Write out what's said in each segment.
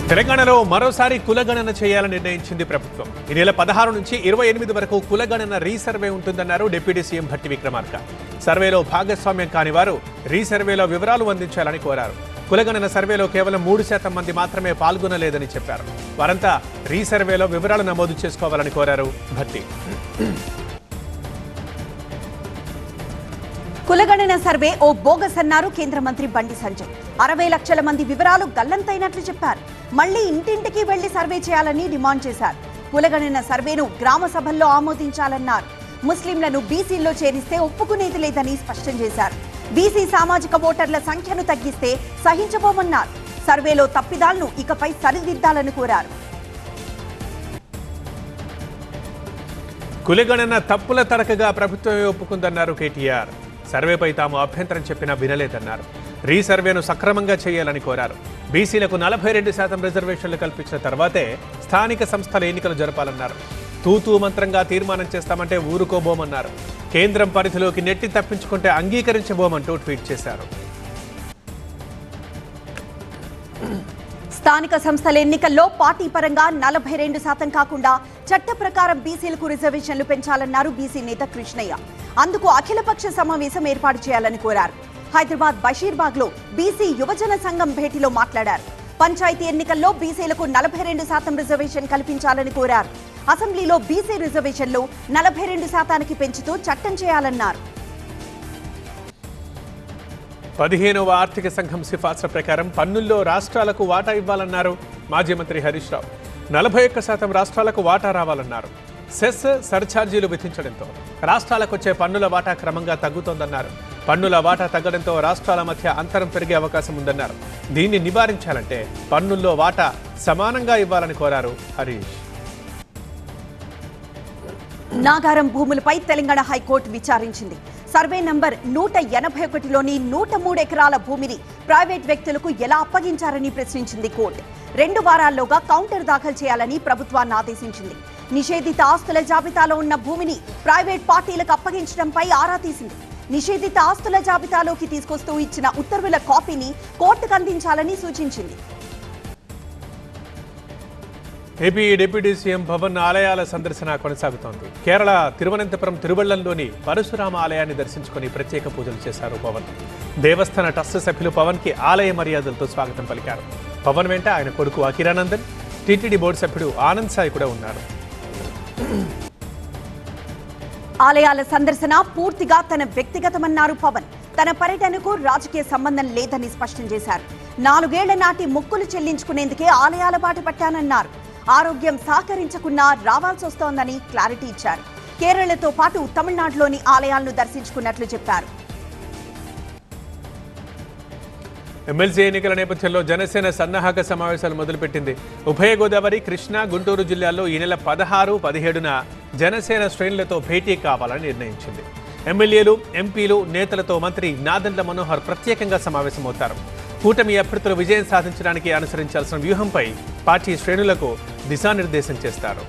తెలంగాణలో మరోసారి కులగణన చేయాలని నిర్ణయించింది ప్రభుత్వం. ఈ నెల 16 నుంచి 28 వరకు కులగణన రీసర్వే ఉంటుందన్నారు డిప్యూటీ సీఎం భట్టి విక్రమార్క. సర్వేలో భాగస్వామ్యం కాని వారు రీసర్వేలో వివరాలు అందించాలని కోరారు. కులగణన సర్వేలో కేవలం 3% మంది మాత్రమే పాల్గొనలేదని చెప్పారు. వారంతా రీసర్వేలో వివరాలు నమోదు చేసుకోవాలని కోరారు భట్టి. కులగణన సర్వే ఓ బోగస్ అన్నారు కేంద్ర మంత్రి బండి సంజయ్. 60 లక్షల మంది వివరాలు గల్లంతైనట్లు చెప్పారు. మళ్లీ ఇంటింటికి వెళ్లి సర్వే చేయాలని డిమాండ్ చేశారు. కులగణన సర్వేను గ్రామ సభల్లో ఆమోదించాలన్నారు. ముస్లింలను బీసీల్లో చేరిస్తే ఒప్పుకునేది లేదని స్పష్టం చేశారు. బీసీ సామాజిక ఓటర్ల సంఖ్యను తగ్గిస్తే సహించబోమన్నారు. సర్వేలో తప్పిదాలను ఇకపై సరిదిద్దాలని కోరారు. కులగణన తప్పుల తడకగా ప్రభుత్వమే ఒప్పుకుందన్నారు కేటీఆర్. సర్వేపై తాము అభ్యంతరం చెప్పినా వినలేదన్నారు. రీసర్వేను సక్రమంగా చేయాలని కోరారు. బీసీలకు 42% రిజర్వేషన్లు కల్పించిన తర్వాతే స్థానిక సంస్థల ఎన్నికలు జరపాలన్నారు. తూతూ మంత్రంగా తీర్మానం చేస్తామంటే ఊరుకోబోమన్నారు. కేంద్రం పరిధిలోకి నెట్టి తప్పించుకుంటే అంగీకరించబోమంటూ ట్వీట్ చేశారు. స్థానిక సంస్థల ఎన్నికల్లో పార్టీ పరంగా 42% కాకుండా చట్ట ప్రకారం బీసీలకు రిజర్వేషన్లు పెంచాలన్నారు బీసీ నేత కృష్ణయ్య. అందుకు అఖిలపక్ష సమావేశం ఏర్పాటు చేయాలని కోరారు. హైదరాబాద్ బషీర్బాగ్ లో బీసీ యువజన సంఘం భేటీలో మాట్లాడారు. పంచాయతీ ఎన్నికల్లో బీసీలకు 42% రిజర్వేషన్ కల్పించాలని కోరారు. అసెంబ్లీలో బీసీ రిజర్వేషన్లు 42%కి పెంచుతూ చట్టం చేయాలన్నారు. 15వ ఆర్థిక సంఘం సిఫార్సుల ప్రకారం పన్నుల్లో రాష్ట్రాలకు వాటా ఇవ్వాలన్నారు మాజీ మంత్రి హరీష్ రావు. 41% రాష్ట్రాలకు వాటా రావాలన్నారు. సెస్ సర్ఛార్జీలు విధించడంతో రాష్ట్రాలకు వచ్చే పన్నుల వాటా క్రమంగా తగ్గుతోందన్నారు. పన్నుల వాటా తగ్గడంతో రాష్ట్రాల మధ్య అంతరం పెరిగే అవకాశం ఉందన్నారు. దీన్ని నివారించాలంటే పన్నుల్లో వాటా సమానంగా ఇవ్వాలని కోరారు హరీష్. నాగారం భూములపై తెలంగాణ హైకోర్టు విచారించింది. సర్వే నంబర్ 181లోని 103 ఎకరాల భూమిని ప్రైవేట్ వ్యక్తులకు ఎలా అప్పగించారని ప్రశ్నించింది కోర్టు. 2 వారాల్లోగా కౌంటర్ దాఖలు చేయాలని ప్రభుత్వాన్ని ఆదేశించింది. నిషేధిత ఆస్తుల జాబితాలో ఉన్న భూమిని ప్రైవేట్ పార్టీలకు అప్పగించడంపై ఆరా తీసింది. నిషేధిత ఆస్తుల జాబితాలోకి తీసుకొస్తూ ఇచ్చిన ఉత్తర్వుల కాపీని కోర్టుకు అందించాలని సూచించింది. ఏపీ డిప్యూటీ సీఎం భవన్ ఆలయాల సందర్శన కొనసాగుతోంది. కేరళ తిరువనంతపురం తిరువళ్లంలోని పరశురామ ఆలయాన్ని దర్శించుకుని ప్రత్యేక పూజలు చేశారు పవన్. దేవస్థాన ట్రస్ట్ సభ్యులు పవన్ కి ఆలయ మర్యాదలతో స్వాగతం పలికారు. పవన్ వెంట ఆయన కొడుకు అఖిరానందన్, టీటీడీ బోర్డు సభ్యుడు ఆనంద్ సాయి కూడా ఉన్నారు. ఆలయాల సందర్శన పూర్తిగా తన వ్యక్తిగతమన్నారు పవన్. తన పర్యటనకు రాజకీయ సంబంధం లేదని స్పష్టం చేశారు. 4 ఏళ్ల నాటి మొక్కులు చెల్లించుకునేందుకే ఆలయాల బాట పట్టానన్నారు. ఆరోగ్యం సహకరించకున్నా రావాల్సి వస్తోందని క్లారిటీ ఇచ్చారు. కేరళతో పాటు తమిళనాడులోని ఆలయాలను దర్శించుకున్నట్లు చెప్పారు. ఎమ్మెల్సీ ఎన్నికల నేపథ్యంలో జనసేన సన్నాహక సమావేశాలు మొదలుపెట్టింది. ఉభయ గోదావరి, కృష్ణా, గుంటూరు జిల్లాల్లో ఈ నెల 16, 17న జనసేన శ్రేణులతో భేటీ కావాలని నిర్ణయించింది. ఎమ్మెల్యేలు, ఎంపీలు, నేతలతో మంత్రి నాదెండ్ల మనోహర్ ప్రత్యేకంగా సమావేశమవుతారు. కూటమి అభ్యర్థులు విజయం సాధించడానికి అనుసరించాల్సిన వ్యూహంపై పార్టీ శ్రేణులకు దిశానిర్దేశం చేస్తారు.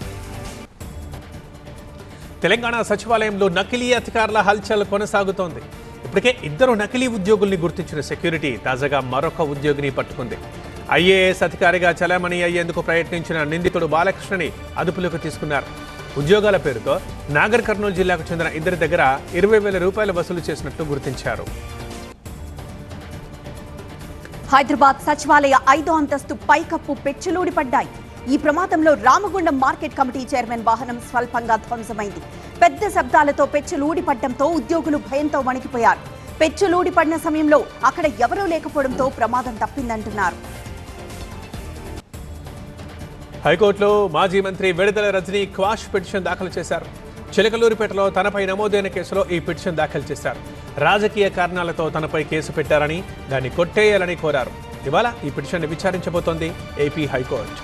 తెలంగాణ సచివాలయంలో నకిలీ అధికారుల హల్చల్ కొనసాగుతోంది. ఇప్పటికే 2 నకిలీ ఉద్యోగుల్ని గుర్తించిన సెక్యూరిటీ తాజాగా మరొక ఉద్యోగిని పట్టుకుంది. ఐఏఎస్ అధికారిగా చలామణి అయ్యేందుకు ప్రయత్నించిన నిందితుడు బాలకృష్ణని అదుపులోకి తీసుకున్నారు. ఉద్యోగాల పేరుతో నాగర్ కర్నూలు జిల్లాకు చెందిన 2 దగ్గర 20,000 రూపాయలు వసూలు చేసినట్లు గుర్తించారు. హైదరాబాద్ సచివాలయ 5వ అంతస్తు పైకప్పు పెచ్చులూడిపడ్డాయి. ఈ ప్రమాదంలో రామగుండం మార్కెట్ కమిటీ చైర్మన్ వాహనం స్వల్పంగా ధ్వంసమైంది. పెద్ద శబ్దాలతో పెచ్చులూడిపడడంతో ఉద్యోగులు భయంతో వణికిపోయారు. పెచ్చులూడిపడిన సమయంలో అక్కడ ఎవరూ లేకపోవడంతో ప్రమాదం తప్పిందంటున్నారు. హైకోర్టులో మాజీ మంత్రి విడుదల రజనీ క్వాష్ పిటిషన్ దాఖలు చేశారు. చిలకలూరిపేటలో తనపై నమోదైన కేసులో ఈ పిటిషన్ దాఖలు చేశారు. రాజకీయ కారణాలతో తనపై కేసు పెట్టారని, దాన్ని కొట్టేయాలని కోరారు. ఇవాళ ఈ పిటిషన్ను విచారించబోతోంది ఏపీ హైకోర్టు.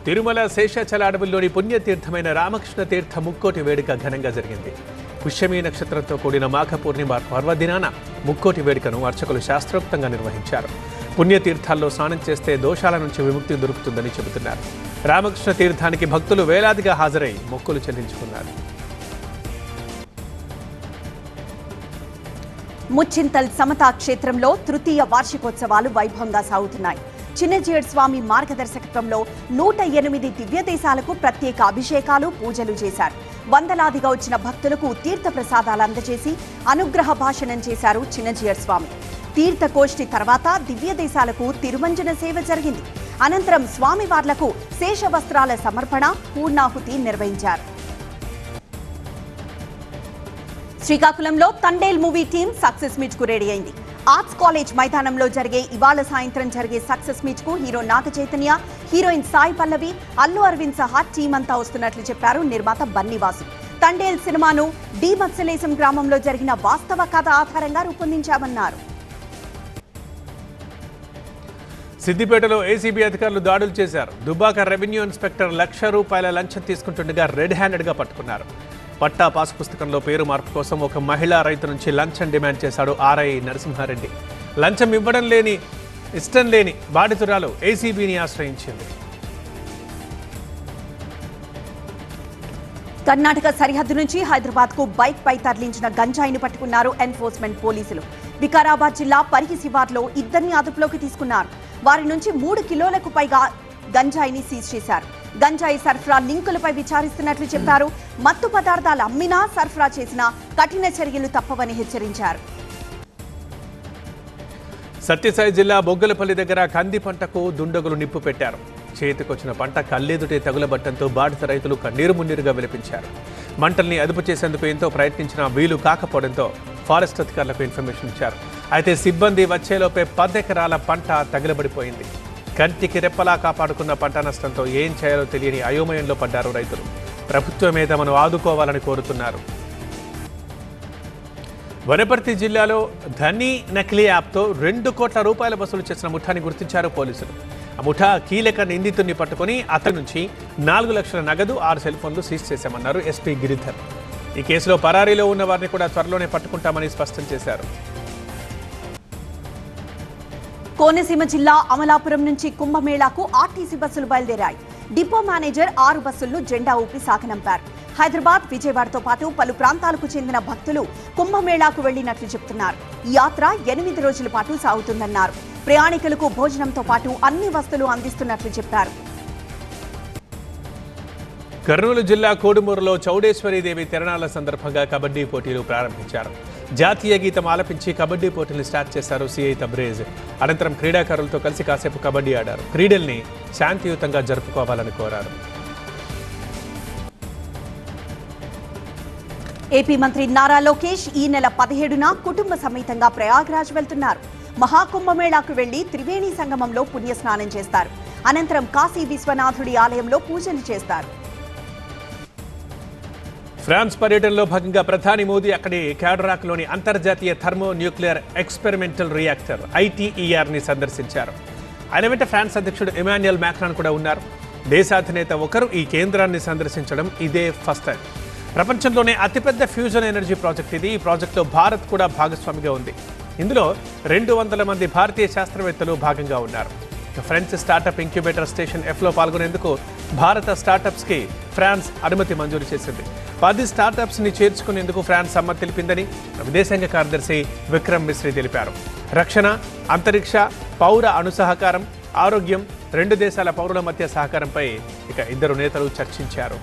తిరుమల శేషాచల అడవుల్లోని పుణ్యతీర్థమైన రామకృష్ణ తీర్థ ముక్కోటి వేడుక ఘనంగా జరిగింది. పుష్యమీ నక్షత్రంతో కూడిన మాఘ పూర్ణిమ పర్వదినాన ముక్కోటి వేడుకను అర్చకులు శాస్త్రోక్తంగా నిర్వహించారు. పుణ్యతీర్థాల్లో స్నానం చేస్తే దోషాల నుంచి విముక్తి దొరుకుతుందని చెబుతున్నారు. రామకృష్ణ తీర్థానికి భక్తులు వేలాదిగా హాజరై మొక్కులు చెల్లించుకున్నారు. ముచ్చింతల్ సమతా క్షేత్రంలో తృతీయ వార్షికోత్సవాలు వైభవంగా సాగుతున్నాయి. చిన్నజీయర్ స్వామి మార్గదర్శకత్వంలో 108 దివ్య దేశాలకు ప్రత్యేక అభిషేకాలు పూజలు చేశారు. వందలాదిగా వచ్చిన భక్తులకు తీర్థ ప్రసాదాలు అందజేసి అనుగ్రహ భాషణం చేశారు చిన్నజీయర్ స్వామి. తీర్థకోష్ఠి తర్వాత దివ్య దేశాలకు తిరుమంజన సేవ జరిగింది. అనంతరం స్వామివార్లకు శేష వస్త్రాల సమర్పణ, పూర్ణాహుతి నిర్వహించారు. శ్రీకాకుళంలో Thandel movie team success meet కు రెడీ అయింది. ఆర్ట్స్ కాలేజ్ మైదానంలో జరిగే ఇవాళ సాయంత్రం జరిగే సక్సెస్ మీట్ కు హీరో నాగ చైతన్య, హీరోయిన్ సాయి పల్లవి, అల్లు అరవింద్ సహా టీం అంతా వస్తున్నట్లు చెప్పారు నిర్మాత బన్నీవాసు. తండేల్ సినిమాను డి మత్స్యలేశం గ్రామంలో జరిగిన వాస్తవ కథ ఆధారంగా రూపొందించామన్నారు. సిద్దిపేటలో ఏసీబీ అధికారులు దాడులు చేశారు. దుబ్బాక రెవెన్యూ ఇన్స్పెక్టర్ ₹1,00,000 లంచం తీసుకుంటుండగా రెడ్ హ్యాండెడ్గా పట్టుకున్నారు. పట్టా పాస్ పుస్తకంలో పేరు మార్పు కోసం ఒక మహిళా రైతు నుంచి లంచం డిమాండ్ చేశాడు ఆర్ఐ నరసింహారెడ్డి. లంచం ఇష్టం లేని బాధితురాలు ఏసీబీని ఆశ్రయించింది. కర్ణాటక సరిహద్దు నుంచి హైదరాబాద్ కు బైక్ పై తరలించిన గంజాయిని పట్టుకున్నారు ఎన్ఫోర్స్మెంట్ పోలీసులు. వికారాబాద్ జిల్లా పరిగి శివార్లో ఇద్దరిని అదుపులోకి తీసుకున్నారు. వారి నుంచి 3 కిలోలకు పైగా గంజాయిని సీజ్ చేశారు. గంజాయి సరఫరా లింకులపై విచారిస్తున్నట్లు చెప్పారు. మత్తు పదార్థాలు అమ్మినా సరఫరా చేసినా కఠిన చర్యలు తప్పవని హెచ్చరించారు. సత్యసాయి జిల్లా బొగ్గలపల్లి దగ్గర కంది పంటకు దుండగులు నిప్పు పెట్టారు. చేతికొచ్చిన పంట కళ్ళెదుటే తగులబట్టంతో బాధిత రైతులు కన్నీరు మున్నీరుగా విలపించారు. మంటల్ని అదుపు చేసేందుకు ఎంతో ప్రయత్నించినా వీలు కాకపోవడంతో ఫారెస్ట్ అధికారులకు ఇన్ఫర్మేషన్ ఇచ్చారు. అయితే సిబ్బంది వచ్చేలోపే 10 ఎకరాల పంట తగిలబడిపోయింది. కంటికి రెప్పలా కాపాడుకున్న పంట నష్టంతో ఏం చేయాలో తెలియని అయోమయంలో పడ్డారు రైతులు. ప్రభుత్వమే తమను ఆదుకోవాలని కోరుతున్నారు. వనపర్తి జిల్లాలో ధనీ నకిలీ యాప్తో ₹2 కోట్ల వసూలు చేసిన ముఠాని గుర్తించారు పోలీసులు. ఆ ముఠా కీలక నిందితుడిని పట్టుకుని అతని నుంచి 4 లక్షల నగదు, 6 సెల్ ఫోన్లు సీజ్ చేశామన్నారు ఎస్పీ గిరిధర్. ఈ కేసులో పరారీలో ఉన్న వారిని కూడా త్వరలోనే పట్టుకుంటామని స్పష్టం చేశారు. కోనసీమ జిల్లా అమలాపురం నుంచి కుంభమేళాకు ఆర్టీసీ బస్సులు బయలుదేరాయి. డిపో మేనేజర్ 6 బస్సులను జెండా ఊపి సాగనంపారు. హైదరాబాద్, విజయవాడతో పాటు పలు ప్రాంతాలకు చెందిన భక్తులు కుంభమేళాకు వెళ్లినట్లు చెబుతున్నారు. ఈ యాత్ర 8 రోజుల పాటు సాగుతుందన్నారు. ప్రయాణికులకు భోజనంతో పాటు అన్ని వస్తువులు అందిస్తున్నట్లు చెప్పారు. కర్నూలు జిల్లా కోడుమూరులో చౌడేశ్వరీదేవి తిరణాల సందర్భంగా కబడ్డీ పోటీలు ప్రారంభించారు. జాతీయ గీతం ఆలపించి కబడ్డీ పోటీలు స్టార్ట్ చేశారు సిఐ తబ్రేజ్. అనంతరం క్రీడాకారులతో కలిసి కాసేపు కబడ్డీ ఆడారు. క్రీడల్ని శాంతియుతంగా జరుపుకోవాలని కోరారు. ఏపీ మంత్రి నారా లోకేష్ ఈ నెల 17న కుటుంబ సమేతంగా ప్రయాగ్రాజ్ వెళ్తున్నారు. మహాకుంభమేళాకు వెళ్లి త్రివేణి సంగమంలో పుణ్యస్నానం చేస్తారు. అనంతరం కాశీ విశ్వనాథుడి ఆలయంలో పూజలు చేస్తారు. ఫ్రాన్స్ పర్యటనలో భాగంగా ప్రధాని మోదీ అక్కడి క్యాడరాక్లోని అంతర్జాతీయ థర్మో న్యూక్లియర్ ఎక్స్పెరిమెంటల్ రియాక్టర్ ITERని సందర్శించారు. ఆయన వెంట ఫ్రాన్స్ అధ్యక్షుడు ఇమాన్యుయల్ మ్యాక్రాన్ కూడా ఉన్నారు. దేశాధినేత ఒకరు ఈ కేంద్రాన్ని సందర్శించడం ఇదే ఫస్ట్ టైం. ప్రపంచంలోనే అతిపెద్ద ఫ్యూజన్ ఎనర్జీ ప్రాజెక్ట్ ఇది. ఈ ప్రాజెక్టులో భారత్ కూడా భాగస్వామిగా ఉంది. ఇందులో 200 మంది భారతీయ శాస్త్రవేత్తలు భాగంగా ఉన్నారు. ఫ్రెంచ్ స్టార్టప్ ఇంక్యుబేటర్ స్టేషన్ Fలో పాల్గొనేందుకు భారత స్టార్టప్స్కి ఫ్రాన్స్ అనుమతి మంజూరు చేసింది. 10 స్టార్టప్స్ని చేర్చుకునేందుకు ఫ్రాన్స్ సమ్మతి తెలిపిందని విదేశాంగ కార్యదర్శి విక్రమ్ మిశ్రీ తెలిపారు. రక్షణ, అంతరిక్ష, పౌర అణు సహకారం, ఆరోగ్యం, 2 దేశాల పౌరుల మధ్య సహకారంపై ఇద్దరు నేతలు చర్చించారు.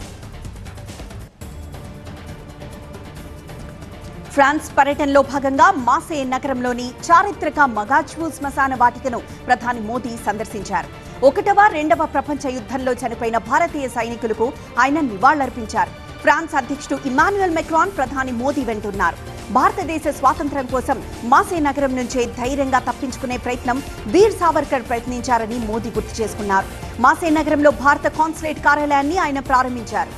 ఫ్రాన్స్ పర్యటనలో భాగంగా మాసే నగరంలోని చారిత్రక మగాజ్వూ శ్మశాన వాటికను ప్రధాని మోదీ సందర్శించారు. 1వ, 2వ ప్రపంచ యుద్ధంలో చనిపోయిన భారతీయ సైనికులకు ఆయన నివాళులర్పించారు. ఫ్రాన్స్ అధ్యక్షుడు ఇమాన్యుయల్ మెక్రాన్ ప్రధాని మోదీ వెంటున్నారు. భారతదేశ స్వాతంత్ర్యం కోసం మాసే నగరం నుంచే ధైర్యంగా తప్పించుకునే ప్రయత్నం వీర్ సావర్కర్ ప్రయత్నించారని మోదీ గుర్తు చేసుకున్నారు. మాసే నగరంలో భారత కాన్సులేట్ కార్యాలయాన్ని ఆయన ప్రారంభించారు.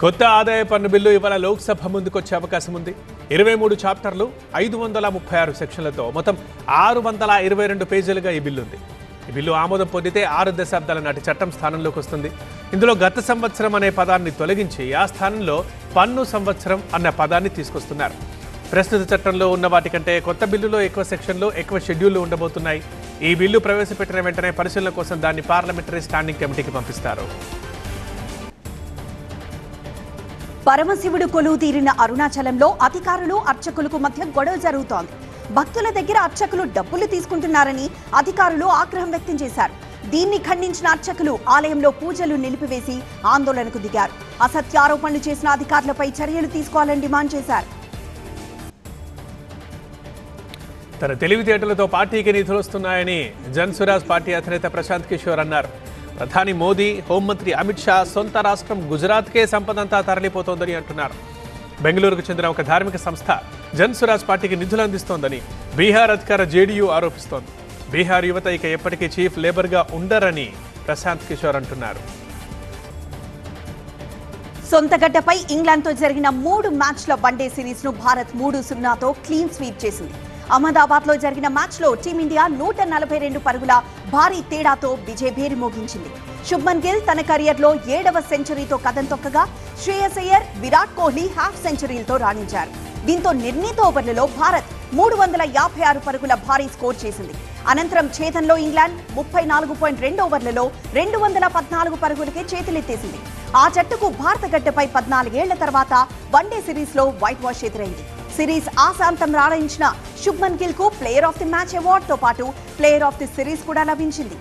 కొత్త ఆదాయ పన్ను బిల్లు ఇవాళ లోక్సభ ముందుకొచ్చే అవకాశం ఉంది. 23 చాప్టర్లు, 536 సెక్షన్లతో మొత్తం 622 పేజీలుగా ఈ బిల్లు ఉంది. ఈ బిల్లు ఆమోదం పొందితే 6 దశాబ్దాల నాటి చట్టం స్థానంలోకి వస్తుంది. ఇందులో గత సంవత్సరం అనే పదాన్ని తొలగించి ఆ స్థానంలో పన్ను సంవత్సరం అన్న పదాన్ని తీసుకొస్తున్నారు. ప్రస్తుత చట్టంలో ఉన్న వాటికంటే కొత్త బిల్లులో ఎక్కువ సెక్షన్లు, ఎక్కువ షెడ్యూళ్లు ఉండబోతున్నాయి. ఈ బిల్లు ప్రవేశపెట్టిన వెంటనే పరిశీలన కోసం దాన్ని పార్లమెంటరీ స్టాండింగ్ కమిటీకి పంపిస్తారు. పరమశివుడు కొలువు తీరిన అరుణాచలంలో అధికారులు, అర్చకులకు మధ్య గొడవ జరుగుతోంది. భక్తుల దగ్గర అర్చకులు డబ్బులు తీసుకుంటున్నారని అధికారులు ఆగ్రహం వ్యక్తం చేశారు. దీన్ని ఖండించిన అర్చకులు ఆలయంలో పూజలు నిలిపివేసి ఆందోళనకు దిగారు. అసత్యారోపణలు చేసిన అధికారులపై చర్యలు తీసుకోవాలని డిమాండ్ చేశారు. తన తెలివితేటలతో పార్టీకి నిధులు వస్తున్నాయని జన్సురాజ్ పార్టీ అధినేత ప్రశాంత్ కిషోర్ అన్నారు. ప్రధాని మోదీ, హోంమంత్రి అమిత్ షా సొంత రాష్ట్రం గుజరాత్కే సంపదంతా తరలిపోతోందని అంటున్నారు. బెంగళూరుకు చెందిన ఒక ధార్మిక సంస్థ జన్సురాజ్ పార్టీకి నిధులు అందిస్తోందని బీహార్ అధికార జేడీయూ ఆరోపిస్తోంది. బీహార్ యువత ఇక ఎప్పటికీ చీఫ్ లేబర్గా ఉండరని ప్రశాంత్ కిషోర్ అంటున్నారు. సొంత గడ్డపై ఇంగ్లాండ్తో జరిగిన 3 మ్యాచ్ల వన్డే సిరీస్ను భారత్ 3-0తో క్లీన్ స్వీప్ చేసింది. అహ్మదాబాద్లో జరిగిన మ్యాచ్లో టీమిండియా 142 పరుగుల భారీ తేడాతో విజయభేరి మోగించింది. శుభ్మన్ గిల్ తన కెరియర్లో 7వ సెంచరీతో కదం తొక్కగా శ్రేయస్ అయ్యర్, విరాట్ కోహ్లీ హాఫ్ సెంచరీలతో రాణించారు. దీంతో నిర్ణీత ఓవర్లలో భారత్ 356 పరుగుల భారీ స్కోర్ చేసింది. అనంతరం ఛేదన్లో ఇంగ్లాండ్ 34.2 ఓవర్లలో 214 పరుగులకే చేతులెత్తేసింది. ఆ జట్టుకు భారత గడ్డపై 14 ఏళ్ల తర్వాత వన్డే సిరీస్లో వైట్ వాష్ ఎదురైంది. సిరీస్ ఆశాంతం రాణించిన శుభ్మన్ గిల్ కు ప్లేయర్ ఆఫ్ ది మ్యాచ్ అవార్డుతో పాటు ప్లేయర్ ఆఫ్ ది సిరీస్ కూడా లభించింది.